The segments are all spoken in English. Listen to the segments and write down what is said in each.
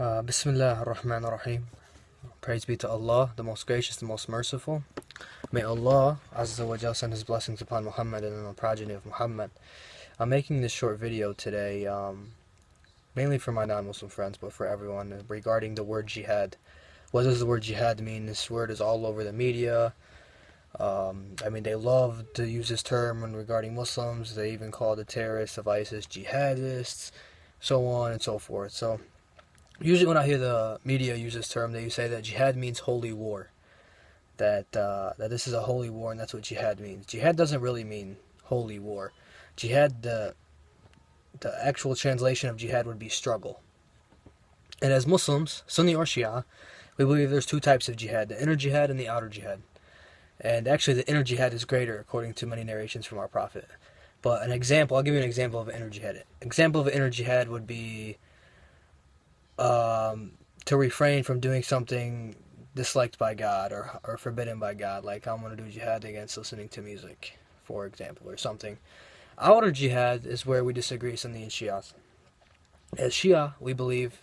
Bismillah ar-Rahman ar-Rahim. Praise be to Allah, the most gracious, the most merciful. May Allah Azza wa Jal send His blessings upon Muhammad and the progeny of Muhammad. I'm making this short video today, mainly for my non-Muslim friends, but for everyone, regarding the word jihad. What does the word jihad mean? This word is all over the media. They love to use this term when regarding Muslims. They even call the terrorists of ISIS jihadists, so on and so forth. So usually when I hear the media use this term, they say that jihad means holy war. That this is a holy war, and that's what jihad means. Jihad doesn't really mean holy war. Jihad, the actual translation of jihad would be struggle. And as Muslims, Sunni or Shi'a, we believe there's two types of jihad, the inner jihad and the outer jihad. And actually the inner jihad is greater, according to many narrations from our Prophet. But an example, I'll give you an example of an inner jihad. Example of an inner jihad would be to refrain from doing something disliked by God or forbidden by God, like I'm going to do jihad against listening to music, for example, or something. Outer jihad is where we disagree, Sunni and Shia. As Shia, we believe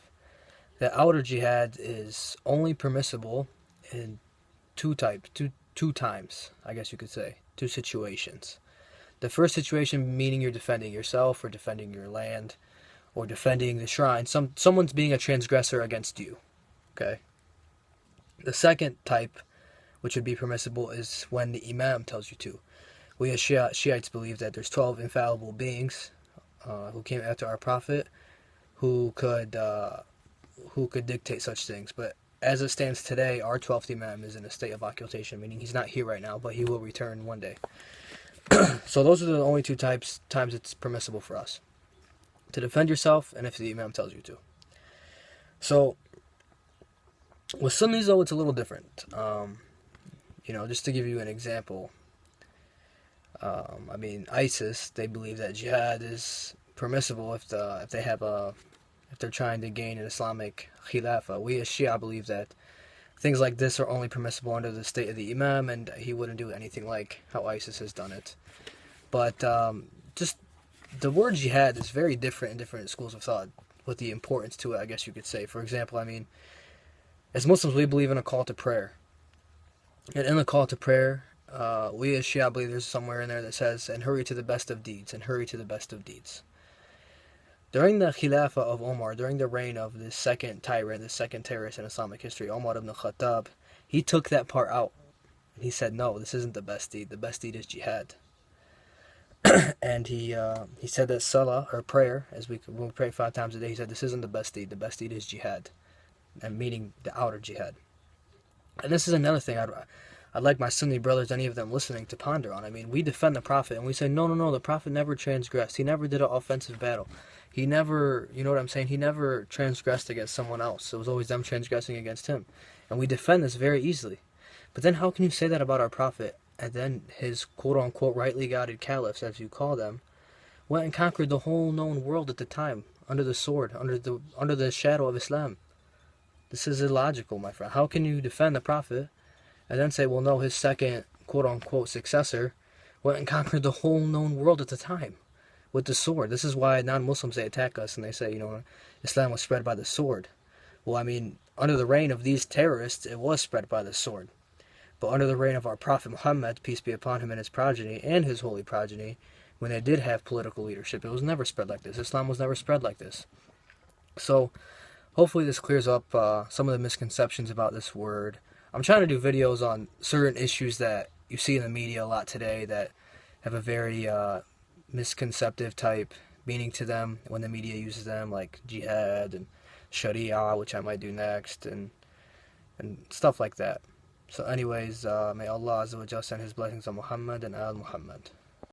that outer jihad is only permissible in two times, I guess you could say, two situations. The first situation meaning you're defending yourself or defending your land or defending the shrine. Someone's being a transgressor against you. Okay. The second type, which would be permissible, is when the Imam tells you to. We as Shiites believe that there's 12 infallible beings who came after our Prophet who could dictate such things. But as it stands today, our 12th Imam is in a state of occultation, meaning he's not here right now, but he will return one day. So those are the only two times it's permissible for us. To defend yourself, and if the Imam tells you to. So with Sunnis, though, it's a little different. Just to give you an example, ISIS, they believe that jihad is permissible if they're trying to gain an Islamic khilafah. We as Shia believe that things like this are only permissible under the state of the Imam, and he wouldn't do anything like how ISIS has done it. But just the word jihad is very different in different schools of thought, with the importance to it, I guess you could say. For example, as Muslims, we believe in a call to prayer. And in the call to prayer, we as Shia believe there's somewhere in there that says, and hurry to the best of deeds, and hurry to the best of deeds. During the Khilafah of Omar, during the reign of this second tyrant, this second terrorist in Islamic history, Omar ibn Khattab, he took that part out. And he said, no, this isn't the best deed. The best deed is jihad. And he said that salah, or prayer, when we pray 5 times a day, he said, this isn't the best deed. The best deed is jihad. And meaning the outer jihad. And this is another thing I'd like my Sunni brothers, any of them listening, to ponder on. We defend the Prophet, and we say, no, the Prophet never transgressed. He never did an offensive battle. He never, you know what I'm saying? He never transgressed against someone else. It was always them transgressing against him. And we defend this very easily. But then how can you say that about our Prophet? And then his quote-unquote rightly guided caliphs, as you call them, went and conquered the whole known world at the time, under the sword, under the shadow of Islam. This is illogical, my friend. How can you defend the Prophet and then say, well, no, his second quote-unquote successor went and conquered the whole known world at the time with the sword? This is why non-Muslims, they attack us and they say, Islam was spread by the sword. Well, under the reign of these terrorists, it was spread by the sword. But under the reign of our Prophet Muhammad, peace be upon him and his progeny, and his holy progeny, when they did have political leadership, it was never spread like this. Islam was never spread like this. So hopefully this clears up some of the misconceptions about this word. I'm trying to do videos on certain issues that you see in the media a lot today that have a very misconceptive type meaning to them when the media uses them, like jihad and sharia, which I might do next, and stuff like that. So anyways, may Allah Azza wa Jalla send His blessings on Muhammad and Al Muhammad.